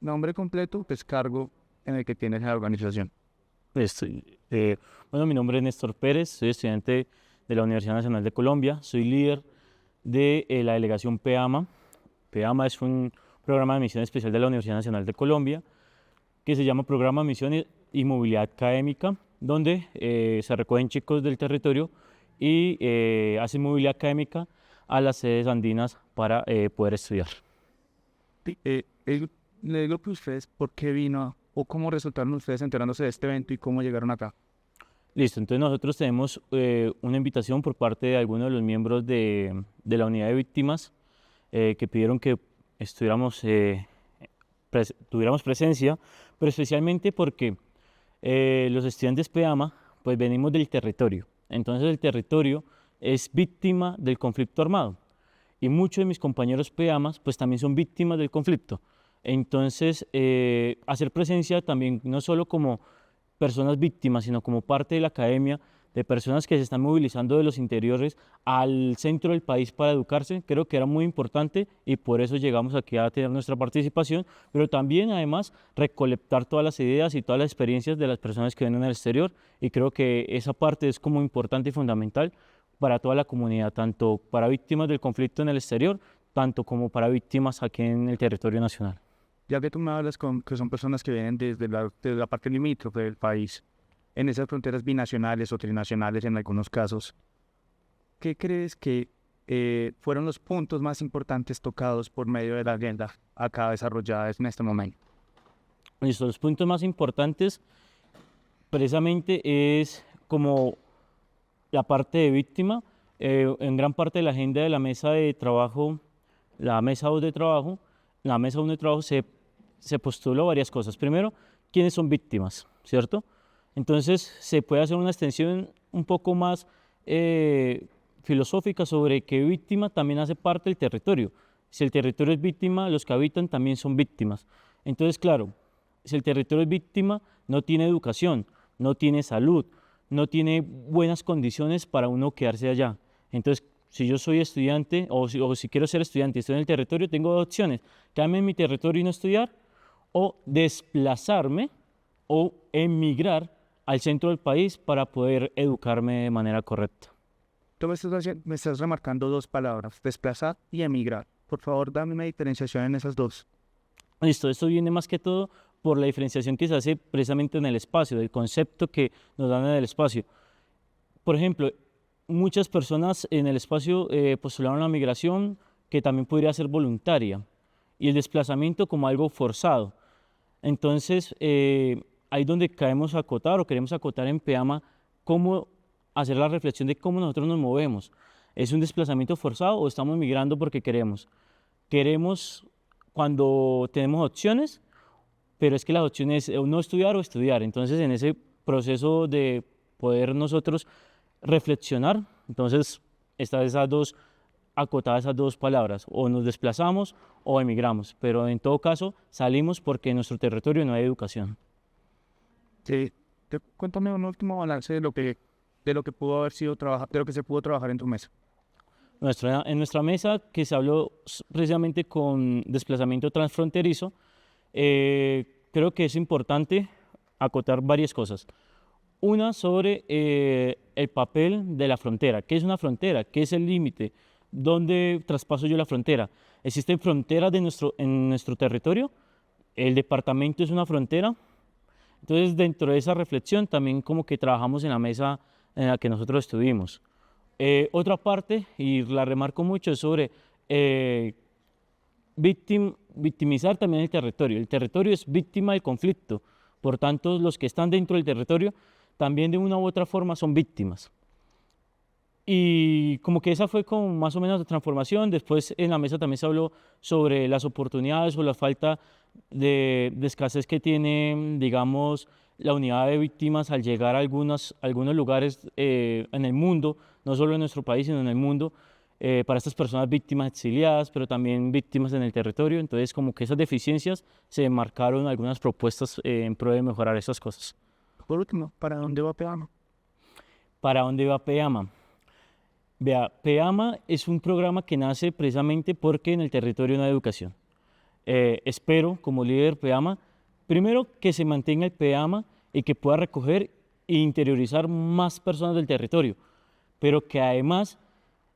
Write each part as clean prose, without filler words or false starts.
nombre completo, pues cargo en el que tienes la organización. Bueno, mi nombre es Néstor Pérez, soy estudiante de la Universidad Nacional de Colombia, soy líder de la delegación PEAMA. PEAMA es un programa de misión especial de la Universidad Nacional de Colombia que se llama Programa de Misión y Movilidad Académica, donde se recogen chicos del territorio y hacen movilidad académica a las sedes andinas para poder estudiar. Le digo que ustedes, ¿por qué vino o cómo resultaron ustedes enterándose de este evento y cómo llegaron acá? Listo, entonces nosotros tenemos una invitación por parte de algunos de los miembros de la unidad de víctimas que pidieron que estuviéramos, tuviéramos presencia, pero especialmente porque los estudiantes PEAMA pues venimos del territorio, entonces el territorio es víctima del conflicto armado y muchos de mis compañeros PEAMAs pues también son víctimas del conflicto. Entonces, hacer presencia también no solo como personas víctimas, sino como parte de la academia, de personas que se están movilizando de los interiores al centro del país para educarse, creo que era muy importante y por eso llegamos aquí a tener nuestra participación, pero también además recolectar todas las ideas y todas las experiencias de las personas que vienen al exterior y creo que esa parte es como importante y fundamental para toda la comunidad, tanto para víctimas del conflicto en el exterior, tanto como para víctimas aquí en el territorio nacional. Ya que tú me hablas que son personas que vienen desde la parte limítrofe del país, en esas fronteras binacionales o trinacionales en algunos casos, ¿qué crees que fueron los puntos más importantes tocados por medio de la agenda acá desarrollada en este momento? Listo, los puntos más importantes precisamente es como la parte de víctima, en gran parte de la agenda de la mesa de trabajo, la mesa 2 de trabajo, la mesa 1 de trabajo se postuló varias cosas. Primero, ¿quiénes son víctimas? ¿Cierto? Entonces se puede hacer una extensión un poco más filosófica sobre que víctima también hace parte del territorio. Si el territorio es víctima, los que habitan también son víctimas. Entonces, claro, si el territorio es víctima, no tiene educación, no tiene salud, no tiene buenas condiciones para uno quedarse allá. Entonces, si yo soy estudiante o si quiero ser estudiante y estoy en el territorio, tengo dos opciones: quedarme en mi territorio y no estudiar, o desplazarme o emigrar al centro del país para poder educarme de manera correcta. Tú me estás remarcando dos palabras, desplazar y emigrar. Por favor, dame una diferenciación en esas dos. Listo, esto viene más que todo por la diferenciación que se hace precisamente en el espacio, del concepto que nos dan en el espacio. Por ejemplo, muchas personas en el espacio postularon la migración, que también podría ser voluntaria, y el desplazamiento como algo forzado. Entonces, ahí donde caemos a acotar o queremos acotar en PEAMA, cómo hacer la reflexión de cómo nosotros nos movemos. ¿Es un desplazamiento forzado o estamos migrando porque queremos? Queremos cuando tenemos opciones, pero es que las opciones es no estudiar o estudiar. Entonces, en ese proceso de poder nosotros reflexionar, entonces están esas dos, acotadas esas dos palabras: o nos desplazamos o emigramos, pero en todo caso salimos porque en nuestro territorio no hay educación. Sí, cuéntame un último balance de lo que pudo haber sido de lo que se pudo trabajar en tu mesa. En nuestra mesa, que se habló precisamente con desplazamiento transfronterizo, creo que es importante acotar varias cosas. Una sobre el papel de la frontera. ¿Qué es una frontera? ¿Qué es el límite? ¿Dónde traspaso yo la frontera? ¿Existen fronteras en nuestro territorio? ¿El departamento es una frontera? Entonces, dentro de esa reflexión, también como que trabajamos en la mesa en la que nosotros estuvimos. Otra parte, y la remarco mucho, es sobre victimizar también el territorio. El territorio es víctima del conflicto, por tanto, los que están dentro del territorio también de una u otra forma son víctimas. Y como que esa fue como más o menos la transformación. Después en la mesa también se habló sobre las oportunidades o la falta de escasez que tiene, digamos, la unidad de víctimas al llegar a algunos lugares en el mundo, no solo en nuestro país, sino en el mundo, para estas personas víctimas exiliadas, pero también víctimas en el territorio. Entonces, como que esas deficiencias se marcaron algunas propuestas en pro de mejorar esas cosas. Por último, ¿para dónde va Pedano? ¿Para dónde va PEAMA? Vea, PEAMA es un programa que nace precisamente porque en el territorio no hay educación. espero como líder PEAMA, primero que se mantenga el PEAMA y que pueda recoger e interiorizar más personas del territorio, pero que además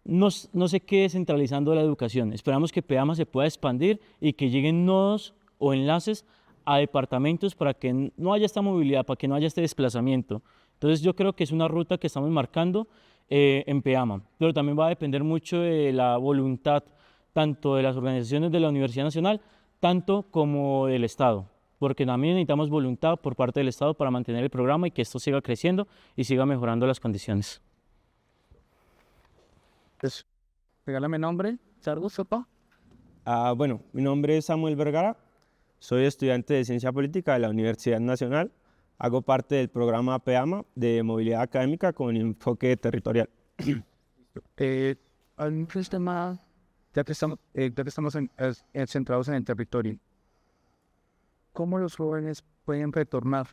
no se quede centralizando la educación. Esperamos que PEAMA se pueda expandir y que lleguen nodos o enlaces a departamentos para que no haya esta movilidad, para que no haya este desplazamiento. Entonces yo creo que es una ruta que estamos marcando en PEAMA, pero también va a depender mucho de la voluntad tanto de las organizaciones de la Universidad Nacional, tanto como del Estado, porque también necesitamos voluntad por parte del Estado para mantener el programa y que esto siga creciendo y siga mejorando las condiciones. Pues, regálame nombre, Sargo, sopa. Bueno, mi nombre es Samuel Vergara, soy estudiante de Ciencia Política de la Universidad Nacional, hago parte del programa PEAMA de movilidad académica con enfoque territorial. Un tema, ya que estamos centrados en el territorio, ¿cómo los jóvenes pueden retornar?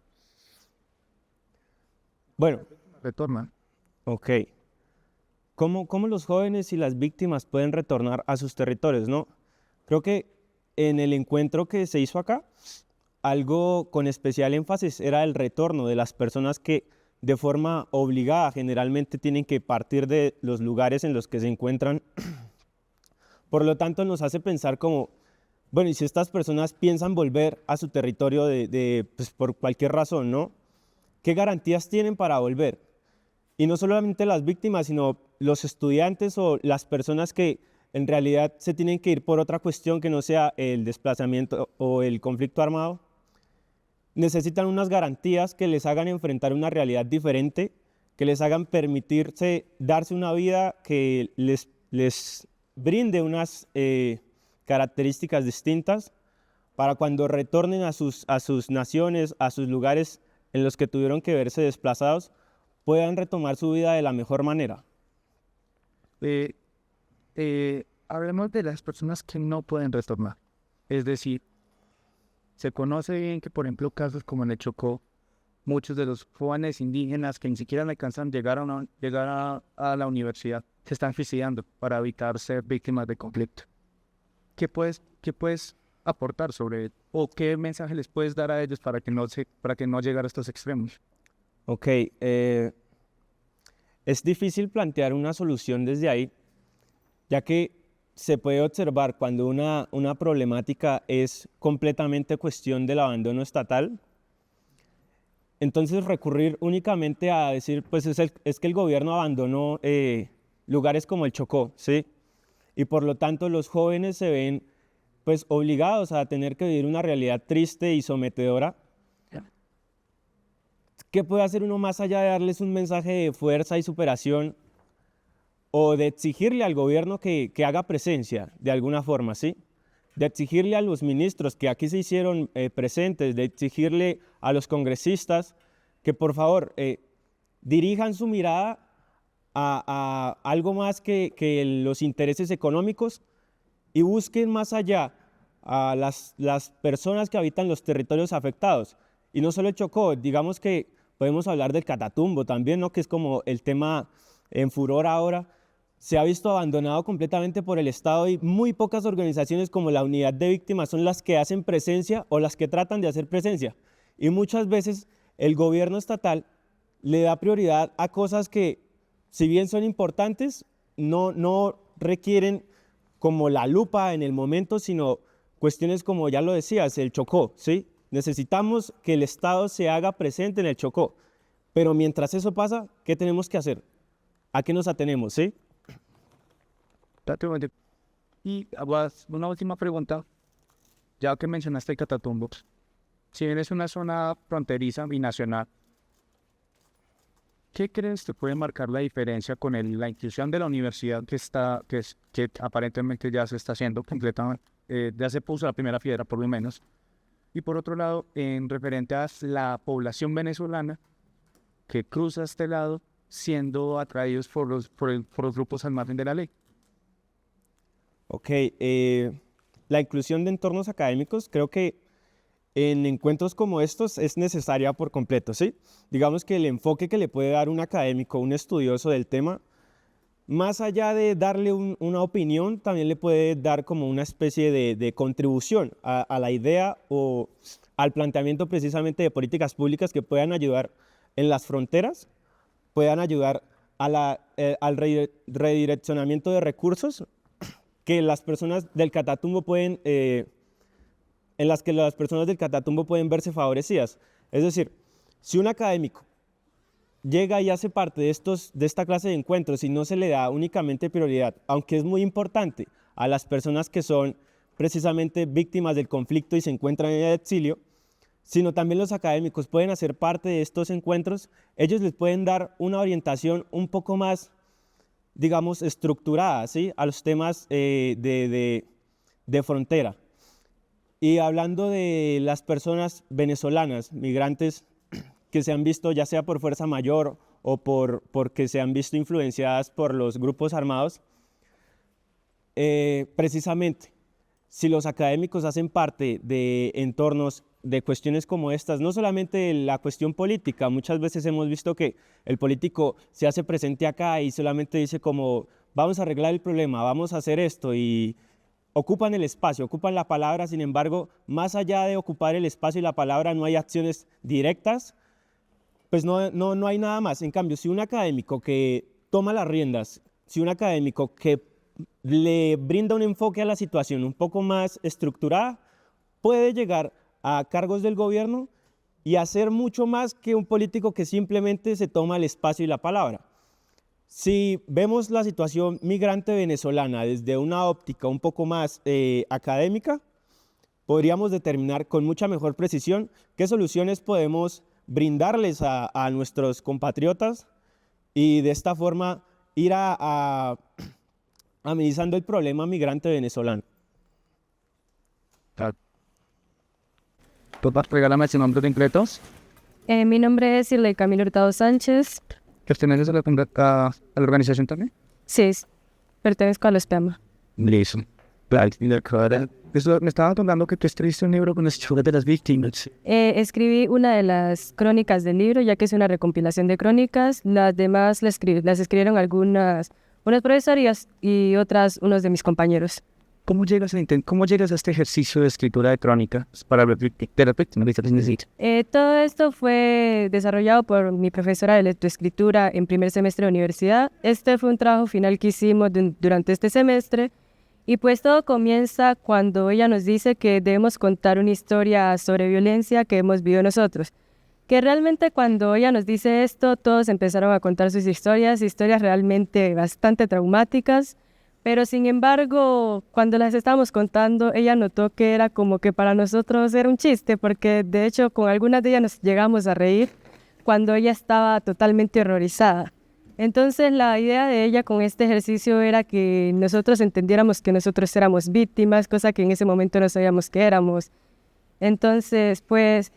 Bueno, Retornan. ok. ¿Cómo los jóvenes y las víctimas pueden retornar a sus territorios, no? Creo que en el encuentro que se hizo acá, algo con especial énfasis era el retorno de las personas que de forma obligada generalmente tienen que partir de los lugares en los que se encuentran. Por lo tanto, nos hace pensar como, bueno, y si estas personas piensan volver a su territorio pues por cualquier razón, ¿no? ¿Qué garantías tienen para volver? Y no solamente las víctimas, sino los estudiantes o las personas que en realidad se tienen que ir por otra cuestión que no sea el desplazamiento o el conflicto armado, necesitan unas garantías que les hagan enfrentar una realidad diferente, que les hagan permitirse darse una vida que les brinde unas características distintas para cuando retornen a sus naciones, a sus lugares en los que tuvieron que verse desplazados, puedan retomar su vida de la mejor manera. Hablemos de las personas que no pueden retornar. Es decir, se conoce bien que, por ejemplo, casos como en el Chocó, muchos de los jóvenes indígenas que ni siquiera alcanzan llegar a la universidad se están suicidando para evitar ser víctimas de conflicto. ¿Qué puedes aportar sobre o qué mensaje les puedes dar a ellos para que no lleguen a estos extremos? Ok, es difícil plantear una solución desde ahí, ya que se puede observar cuando una problemática es completamente cuestión del abandono estatal, entonces recurrir únicamente a decir, pues es que el gobierno abandonó lugares como el Chocó, ¿sí? Y por lo tanto los jóvenes se ven pues obligados a tener que vivir una realidad triste y sometedora. ¿Qué puede hacer uno más allá de darles un mensaje de fuerza y superación o de exigirle al gobierno que haga presencia de alguna forma, ¿sí? De exigirle a los ministros que aquí se hicieron presentes, de exigirle a los congresistas que por favor dirijan su mirada a algo más que los intereses económicos y busquen más allá a las personas que habitan los territorios afectados. Y no solo el Chocó, digamos que podemos hablar del Catatumbo también, ¿no? Que es como el tema en furor ahora. Se ha visto abandonado completamente por el Estado y muy pocas organizaciones como la Unidad de Víctimas son las que hacen presencia o las que tratan de hacer presencia. Y muchas veces el gobierno estatal le da prioridad a cosas que, si bien son importantes, no requieren como la lupa en el momento, sino cuestiones como ya lo decías, el Chocó, ¿sí? Necesitamos que el Estado se haga presente en el Chocó, pero mientras eso pasa, ¿qué tenemos que hacer? ¿A qué nos atenemos, sí? Y una última pregunta, ya que mencionaste el Catatumbo, si bien es una zona fronteriza binacional, ¿qué crees que puede marcar la diferencia con la inclusión de la universidad que aparentemente ya se está haciendo completamente, ya se puso la primera piedra por lo menos? Y por otro lado, en referente a la población venezolana que cruza este lado siendo atraídos por los grupos al margen de la ley. Ok, la inclusión de entornos académicos creo que en encuentros como estos es necesaria por completo, ¿sí? Digamos que el enfoque que le puede dar un académico, un estudioso del tema, más allá de darle una opinión, también le puede dar como una especie de contribución a la idea o al planteamiento precisamente de políticas públicas que puedan ayudar en las fronteras, puedan ayudar al redireccionamiento de recursos que las personas del Catatumbo pueden, en las que las personas del Catatumbo pueden verse favorecidas. Es decir, si un académico llega y hace parte de esta clase de encuentros y no se le da únicamente prioridad, aunque es muy importante, a las personas que son precisamente víctimas del conflicto y se encuentran en el exilio, sino también los académicos pueden hacer parte de estos encuentros, ellos les pueden dar una orientación un poco más, digamos, estructurada, ¿sí?, a los temas de frontera. Y hablando de las personas venezolanas, migrantes, que se han visto ya sea por fuerza mayor o porque se han visto influenciadas por los grupos armados, precisamente, si los académicos hacen parte de entornos, de cuestiones como estas, no solamente la cuestión política, muchas veces hemos visto que el político se hace presente acá y solamente dice como, vamos a arreglar el problema, vamos a hacer esto, y ocupan el espacio, ocupan la palabra, sin embargo, más allá de ocupar el espacio y la palabra, no hay acciones directas, pues no hay nada más. En cambio, si un académico que toma las riendas, si un académico que le brinda un enfoque a la situación un poco más estructurada, puede llegar a cargos del gobierno y hacer mucho más que un político que simplemente se toma el espacio y la palabra. Si vemos la situación migrante venezolana desde una óptica un poco más académica, podríamos determinar con mucha mejor precisión qué soluciones podemos brindarles a nuestros compatriotas y de esta forma ir amenizando el problema migrante venezolano. Regálame ese nombre completos. Mi nombre es Irley Camilo Hurtado Sánchez. ¿Perteneces a la organización también? Sí, pertenezco a los PEMA. Listo. Me estaba contando que tú escribiste un libro con las historias de las víctimas. Escribí una de las crónicas del libro, ya que es una recompilación de crónicas. Las demás las escribieron unas profesoras y otras unos de mis compañeros. ¿Cómo llegas a este ejercicio de escritura de crónicas para de las víctimas? Todo esto fue desarrollado por mi profesora de lectoescritura en primer semestre de universidad. Este fue un trabajo final que hicimos durante este semestre. Y pues todo comienza cuando ella nos dice que debemos contar una historia sobre violencia que hemos vivido nosotros. Que realmente cuando ella nos dice esto, todos empezaron a contar sus historias realmente bastante traumáticas. Pero sin embargo, cuando las estábamos contando, ella notó que era como que para nosotros era un chiste, porque de hecho con algunas de ellas nos llegamos a reír cuando ella estaba totalmente horrorizada. Entonces la idea de ella con este ejercicio era que nosotros entendiéramos que nosotros éramos víctimas, cosa que en ese momento no sabíamos que éramos. Entonces, pues,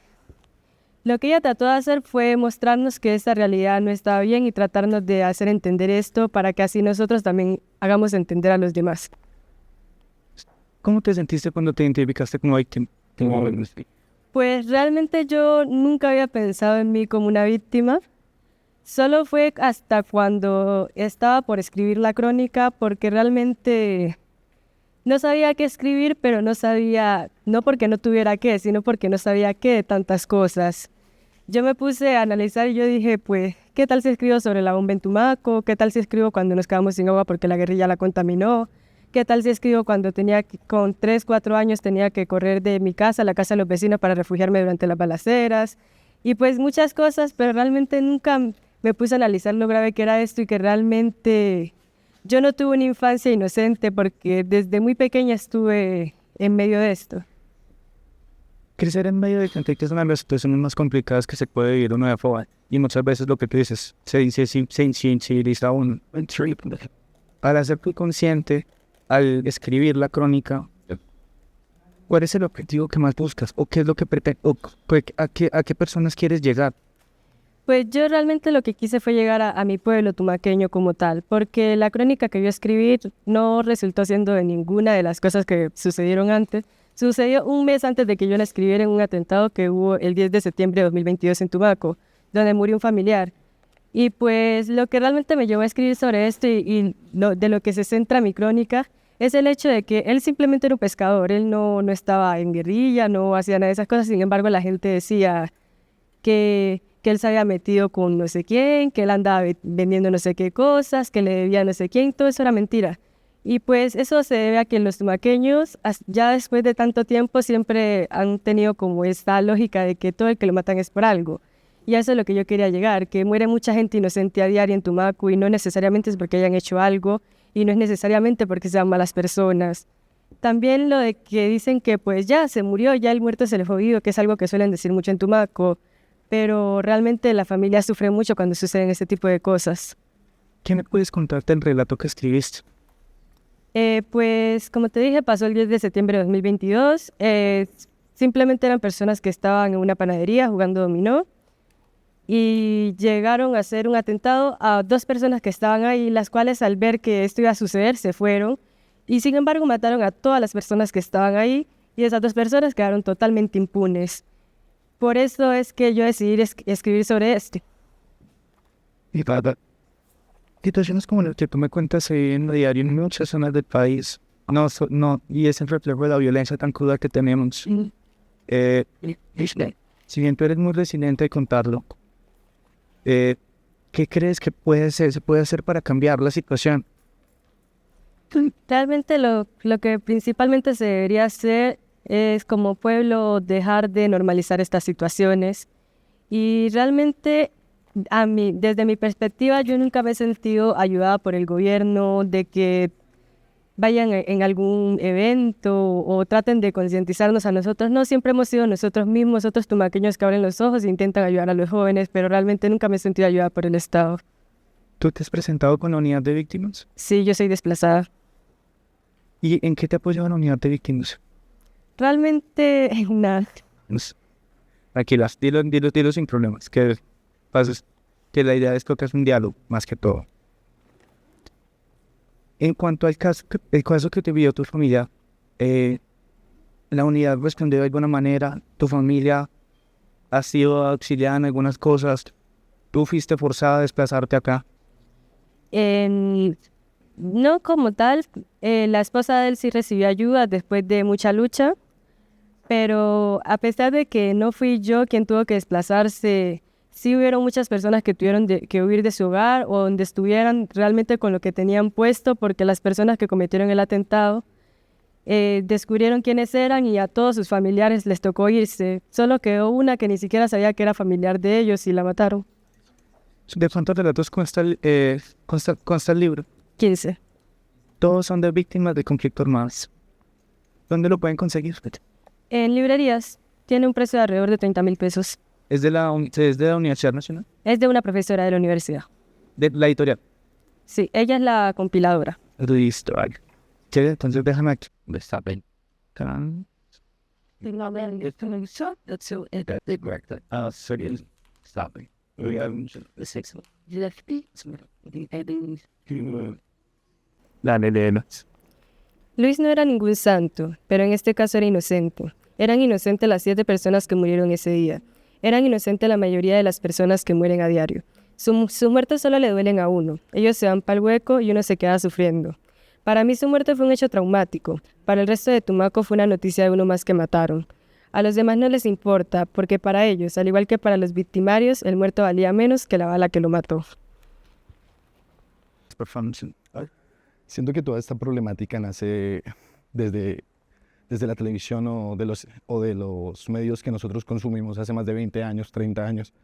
lo que ella trató de hacer fue mostrarnos que esta realidad no estaba bien y tratarnos de hacer entender esto para que así nosotros también hagamos entender a los demás. ¿Cómo te sentiste cuando te identificaste como víctima? Pues realmente yo nunca había pensado en mí como una víctima. Solo fue hasta cuando estaba por escribir la crónica, porque realmente no sabía qué escribir, pero no sabía, no porque no tuviera qué, sino porque no sabía qué de tantas cosas. Yo me puse a analizar y yo dije, pues, ¿qué tal si escribo sobre la bomba en Tumaco? ¿Qué tal si escribo cuando nos quedamos sin agua porque la guerrilla la contaminó? ¿Qué tal si escribo cuando con 3, 4 años tenía que correr de mi casa a la casa de los vecinos para refugiarme durante las balaceras? Y pues muchas cosas, pero realmente nunca me puse a analizar lo grave que era esto y que realmente yo no tuve una infancia inocente porque desde muy pequeña estuve en medio de esto. Crecer en medio de conflictos es una de las situaciones más complicadas que se puede vivir una de forma. Y muchas veces lo que tú dices se insensibiliza a uno. Al hacerte consciente, al escribir la crónica, ¿cuál es el objetivo que más buscas? ¿O qué es lo que pretendes? ¿A qué personas quieres llegar? Pues yo realmente lo que quise fue llegar a mi pueblo tumaqueño como tal, porque la crónica que yo escribí no resultó siendo de ninguna de las cosas que sucedieron antes. Sucedió un mes antes de que yo la escribiera en un atentado que hubo el 10 de septiembre de 2022 en Tumaco, donde murió un familiar. Y pues lo que realmente me llevó a escribir sobre esto de lo que se centra mi crónica es el hecho de que él simplemente era un pescador, él no estaba en guerrilla, no hacía nada de esas cosas, sin embargo la gente decía que él se había metido con no sé quién, que él andaba vendiendo no sé qué cosas, que le debía no sé quién, todo eso era mentira. Y pues eso se debe a que los tumaqueños, ya después de tanto tiempo, siempre han tenido como esta lógica de que todo el que lo matan es por algo. Y a eso es lo que yo quería llegar, que muere mucha gente inocente a diario en Tumaco y no necesariamente es porque hayan hecho algo y no es necesariamente porque sean malas personas. También lo de que dicen que pues ya se murió, ya el muerto se le fue vivo, que es algo que suelen decir mucho en Tumaco, pero realmente la familia sufre mucho cuando suceden este tipo de cosas. ¿Qué me puedes contar del relato que escribiste? Pues como te dije, pasó el 10 de septiembre de 2022. Simplemente eran personas que estaban en una panadería jugando dominó y llegaron a hacer un atentado a 2 personas que estaban ahí, las cuales al ver que esto iba a suceder se fueron y sin embargo mataron a todas las personas que estaban ahí y esas 2 personas quedaron totalmente impunes. Por eso es que yo decidí escribir sobre esto. Y para situaciones como las que tú me cuentas en el diario en muchas zonas del país, y es el reflejo de la violencia tan cruda que tenemos. Si bien tú eres muy resiliente de contarlo, ¿qué crees que se puede hacer para cambiar la situación? Realmente lo que principalmente se debería hacer es como pueblo dejar de normalizar estas situaciones y realmente desde mi perspectiva yo nunca me he sentido ayudada por el gobierno de que vayan en algún evento o traten de concientizarnos a nosotros. No, siempre hemos sido nosotros mismos, otros tumaqueños que abren los ojos e intentan ayudar a los jóvenes, pero realmente nunca me he sentido ayudada por el Estado. ¿Tú te has presentado con la unidad de víctimas? Sí, yo soy desplazada. ¿Y en qué te apoya la unidad de víctimas? Realmente nada. Tranquilas, dilo sin problemas. Que la idea es que es un diálogo, más que todo. En cuanto al el caso que te vivió tu familia, la unidad respondió de alguna manera, tu familia ha sido auxiliada en algunas cosas, tú fuiste forzada a desplazarte acá. No como tal, la esposa de él sí recibió ayuda después de mucha lucha, pero a pesar de que no fui yo quien tuvo que desplazarse, sí hubieron muchas personas que tuvieron que huir de su hogar o donde estuvieran realmente con lo que tenían puesto, porque las personas que cometieron el atentado descubrieron quiénes eran y a todos sus familiares les tocó irse. Solo quedó una que ni siquiera sabía que era familiar de ellos y la mataron. ¿De cuántos relatos consta el libro? 15. Todos son de víctimas de conflictos armados. ¿Dónde lo pueden conseguir? En librerías tiene un precio de alrededor de 30.000 pesos. ¿Es de la Universidad Nacional? Es de una profesora de la universidad. ¿De la editorial? Sí, ella es la compiladora. Listo, vale. Chévere, entonces déjame aquí. Está bien. Está bien. Dale, léelo. Luis no era ningún santo, pero en este caso era inocente. Eran inocentes las 7 personas que murieron ese día. Eran inocentes la mayoría de las personas que mueren a diario. Sus muertes solo le duelen a uno. Ellos se van para el hueco y uno se queda sufriendo. Para mí su muerte fue un hecho traumático. Para el resto de Tumaco fue una noticia de uno más que mataron. A los demás no les importa, porque para ellos, al igual que para los victimarios, el muerto valía menos que la bala que lo mató. Siento que toda esta problemática nace desde la televisión o de los medios que nosotros consumimos hace más de 20 años, 30 años,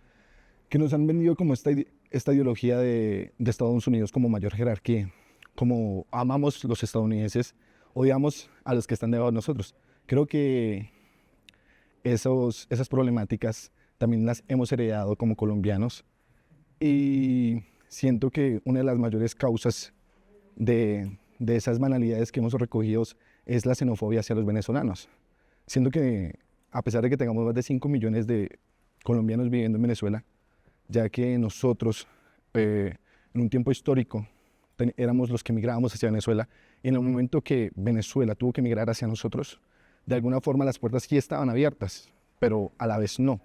que nos han vendido como esta ideología de Estados Unidos como mayor jerarquía, como amamos los estadounidenses, odiamos a los que están debajo de nosotros. Creo que esas problemáticas también las hemos heredado como colombianos y siento que una de las mayores causas de esas banalidades que hemos recogido es la xenofobia hacia los venezolanos. Siento que a pesar de que tengamos más de 5 millones de colombianos viviendo en Venezuela, ya que nosotros en un tiempo histórico éramos los que migrábamos hacia Venezuela, y en el momento que Venezuela tuvo que migrar hacia nosotros, de alguna forma las puertas sí estaban abiertas, pero a la vez no.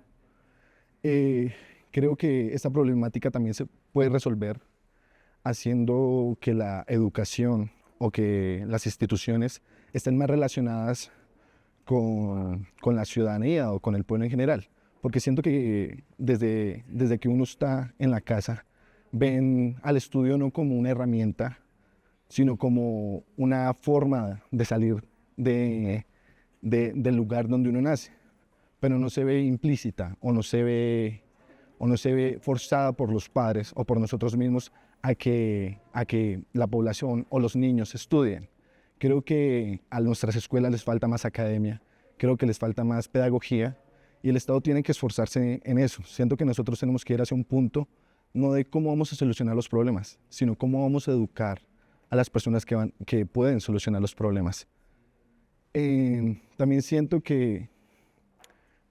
Creo que esta problemática también puede resolver haciendo que la educación o que las instituciones estén más relacionadas con la ciudadanía o con el pueblo en general. Porque siento que desde que uno está en la casa, ven al estudio no como una herramienta, sino como una forma de salir del lugar donde uno nace, pero no se ve implícita o no se ve forzada por los padres o por nosotros mismos a que la población o los niños estudien. Creo que a nuestras escuelas les falta más academia, creo que les falta más pedagogía y el Estado tiene que esforzarse en eso. Siento que nosotros tenemos que ir hacia un punto no de cómo vamos a solucionar los problemas, sino cómo vamos a educar a las personas que pueden solucionar los problemas. También siento que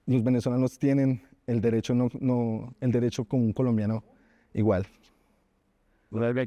los venezolanos tienen el derecho, el derecho como un colombiano igual. Vuelve a